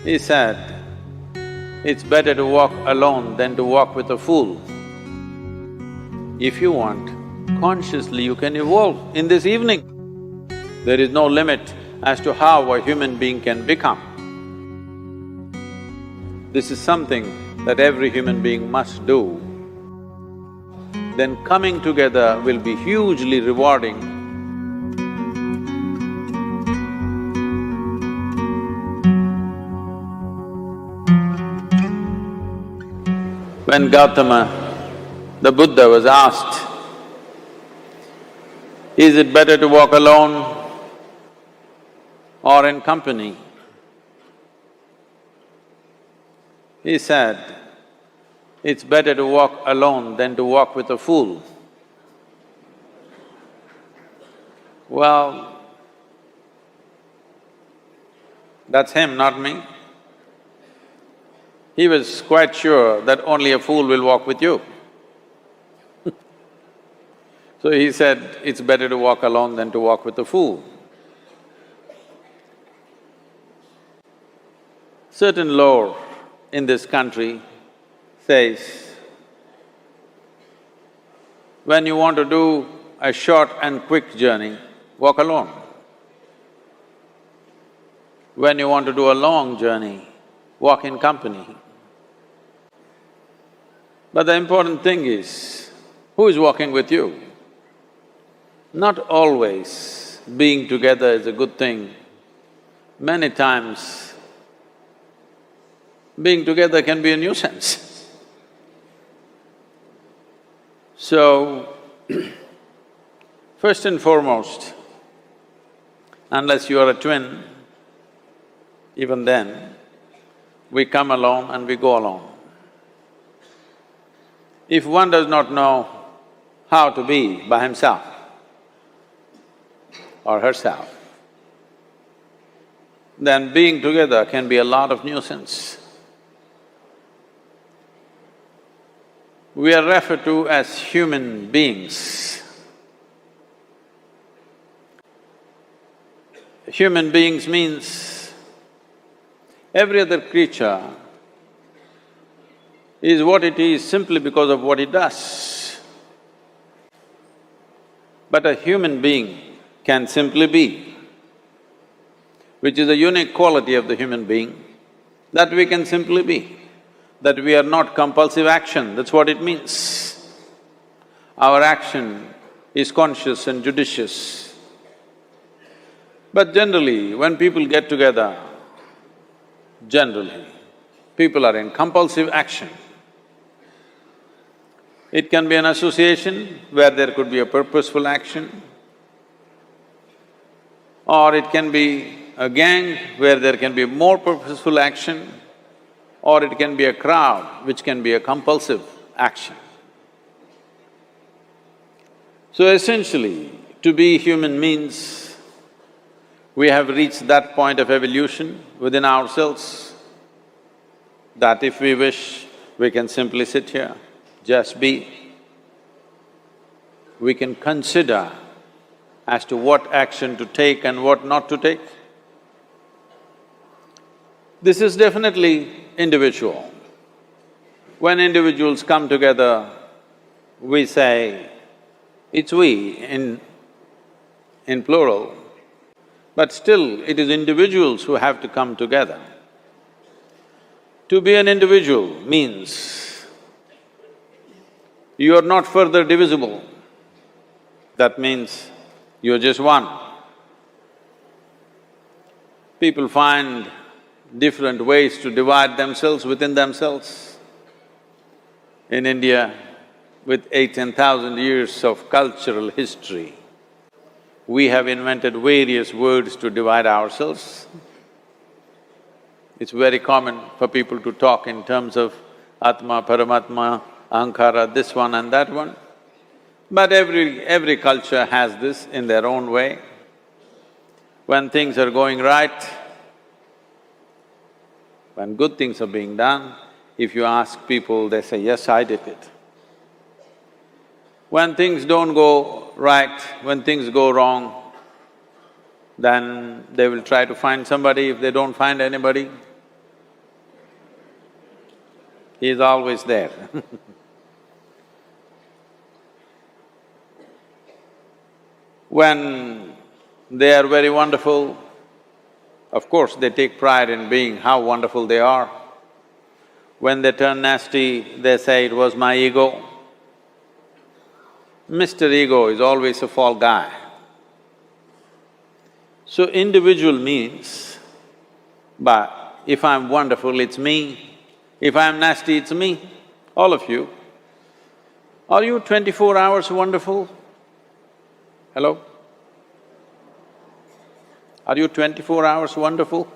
He said, it's better to walk alone than to walk with a fool. If you want, consciously you can evolve in this evening. There is no limit as to how a human being can become. This is something that every human being must do. Then coming together will be hugely rewarding. When Gautama, the Buddha, was asked, is it better to walk alone or in company? He said, it's better to walk alone than to walk with a fool. Well, that's him, not me. He was quite sure that only a fool will walk with you. So he said, it's better to walk alone than to walk with a fool. Certain lore in this country says, when you want to do a short and quick journey, walk alone. When you want to do a long journey, walk in company. But the important thing is, who is walking with you? Not always being together is a good thing. Many times, being together can be a nuisance. So, first and foremost, unless you are a twin, even then, we come alone and we go alone. If one does not know how to be by himself or herself, then being together can be a lot of nuisance. We are referred to as human beings. Human beings means every other creature is what it is simply because of what it does. But a human being can simply be, which is a unique quality of the human being, that we can simply be, that we are not compulsive action, that's what it means. Our action is conscious and judicious. But generally, when people get together, generally, people are in compulsive action. It can be an association where there could be a purposeful action, or it can be a gang where there can be more purposeful action, or it can be a crowd which can be a compulsive action. So essentially, to be human means we have reached that point of evolution within ourselves that if we wish, we can simply sit here, just be. We can consider as to what action to take and what not to take. This is definitely individual. When individuals come together, we say, it's we in plural, but still it is individuals who have to come together. To be an individual means you are not further divisible. That means you're just one. People find different ways to divide themselves within themselves. In India, with 8,000–10,000 years of cultural history, we have invented various words to divide ourselves. It's very common for people to talk in terms of Atma, Paramatma, Ahankara, this one and that one. But every culture has this in their own way. When things are going right, when good things are being done, if you ask people, they say, yes, I did it. When things don't go right, when things go wrong, then they will try to find somebody. If they don't find anybody, He is always there. When they are very wonderful, of course they take pride in being how wonderful they are. When they turn nasty, they say, "It was my ego." Mr. Ego is always a fall guy. So individual means, but if I'm wonderful, it's me. If I'm nasty, it's me. All of you. Are you 24 hours wonderful? Hello? Are you 24 hours wonderful?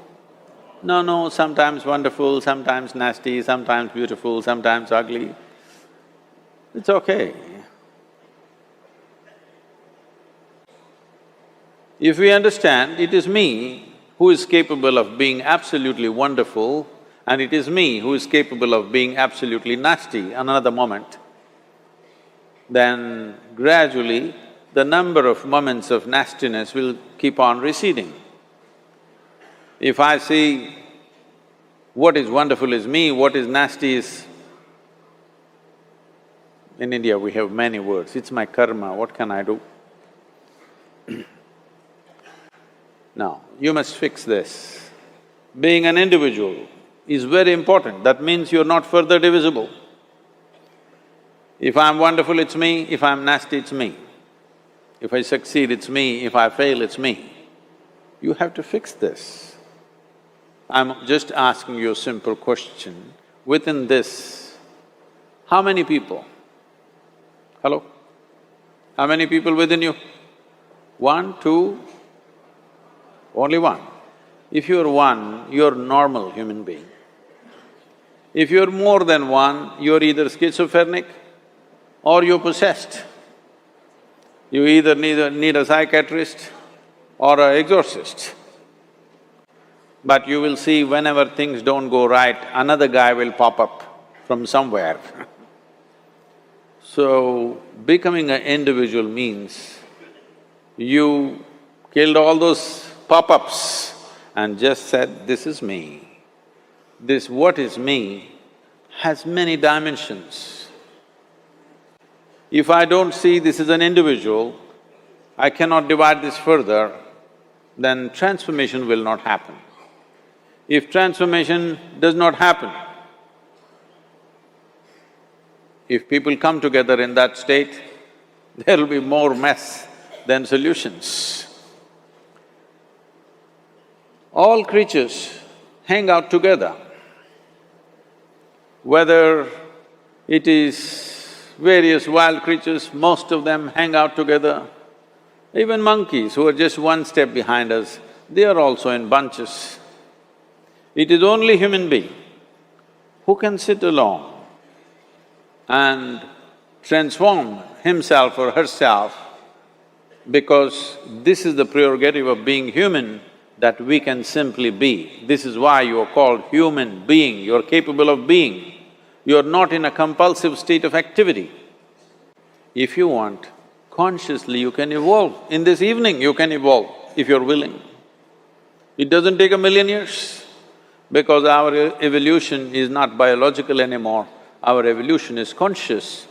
No, sometimes wonderful, sometimes nasty, sometimes beautiful, sometimes ugly. It's okay. If we understand it is me who is capable of being absolutely wonderful and it is me who is capable of being absolutely nasty another moment, then gradually the number of moments of nastiness will keep on receding. If I see what is wonderful is me, what is nasty is… In India we have many words, it's my karma, what can I do? Now, you must fix this. Being an individual is very important, that means you're not further divisible. If I'm wonderful, it's me, if I'm nasty, it's me. If I succeed, it's me, if I fail, it's me. You have to fix this. I'm just asking you a simple question. Within this, how many people? Hello? How many people within you? One, two? Only one. If you're one, you're a normal human being. If you're more than one, you're either schizophrenic or you're possessed. You either need a psychiatrist or an exorcist. But you will see whenever things don't go right, another guy will pop up from somewhere. So, becoming an individual means you killed all those pop-ups and just said, "This is me." This what is me has many dimensions. If I don't see this as an individual, I cannot divide this further, then transformation will not happen. If transformation does not happen, if people come together in that state, there will be more mess than solutions. All creatures hang out together. Whether it is various wild creatures, most of them hang out together. Even monkeys who are just one step behind us, they are also in bunches. It is only human being who can sit alone and transform himself or herself, because this is the prerogative of being human, that we can simply be. This is why you are called human being, you're capable of being. You're not in a compulsive state of activity. If you want, consciously you can evolve. In this evening you can evolve, if you're willing. It doesn't take 1,000,000 years, because our evolution is not biological anymore, our evolution is conscious.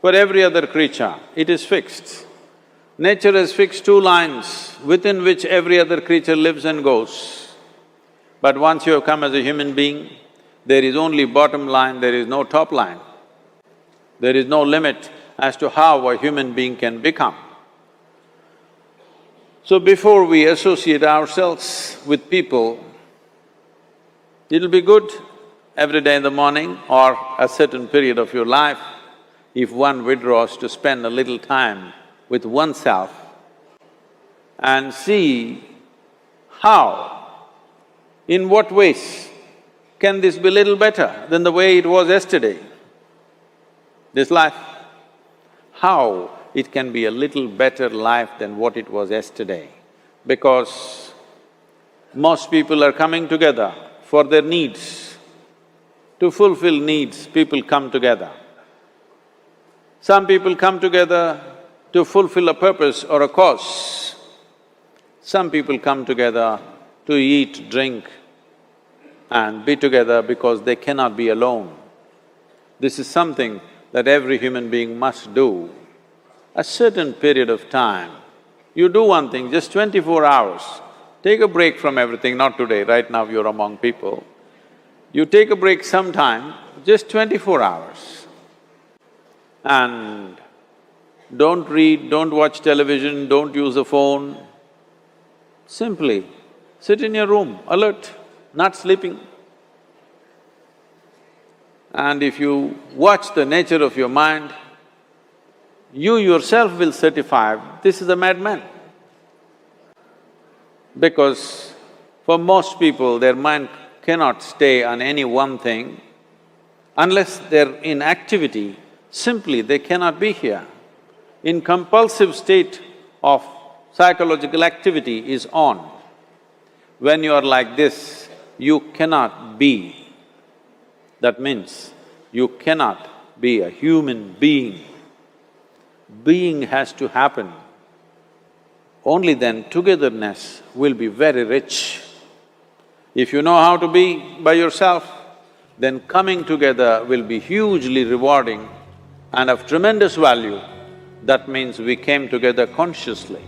For every other creature, it is fixed. Nature has fixed 2 lines within which every other creature lives and goes. But once you have come as a human being, there is only bottom line, there is no top line. There is no limit as to how a human being can become. So before we associate ourselves with people, it'll be good every day in the morning or a certain period of your life, if one withdraws to spend a little time with oneself and see how, in what ways can this be little better than the way it was yesterday, this life? How it can be a little better life than what it was yesterday, because most people are coming together for their needs. To fulfill needs, people come together. Some people come together to fulfill a purpose or a cause. Some people come together to eat, drink and be together because they cannot be alone. This is something that every human being must do. A certain period of time, you do one thing, just 24 hours, take a break from everything, not today, right now you're among people. You take a break sometime, just 24 hours. And don't read, don't watch television, don't use a phone. Simply sit in your room, alert, not sleeping. And if you watch the nature of your mind, you yourself will certify, this is a madman. Because for most people, their mind cannot stay on any one thing. Unless they're in activity, simply they cannot be here. In compulsive state of psychological activity is on. When you are like this, you cannot be. That means you cannot be a human being. Being has to happen. Only then togetherness will be very rich. If you know how to be by yourself, then coming together will be hugely rewarding and of tremendous value. That means we came together consciously.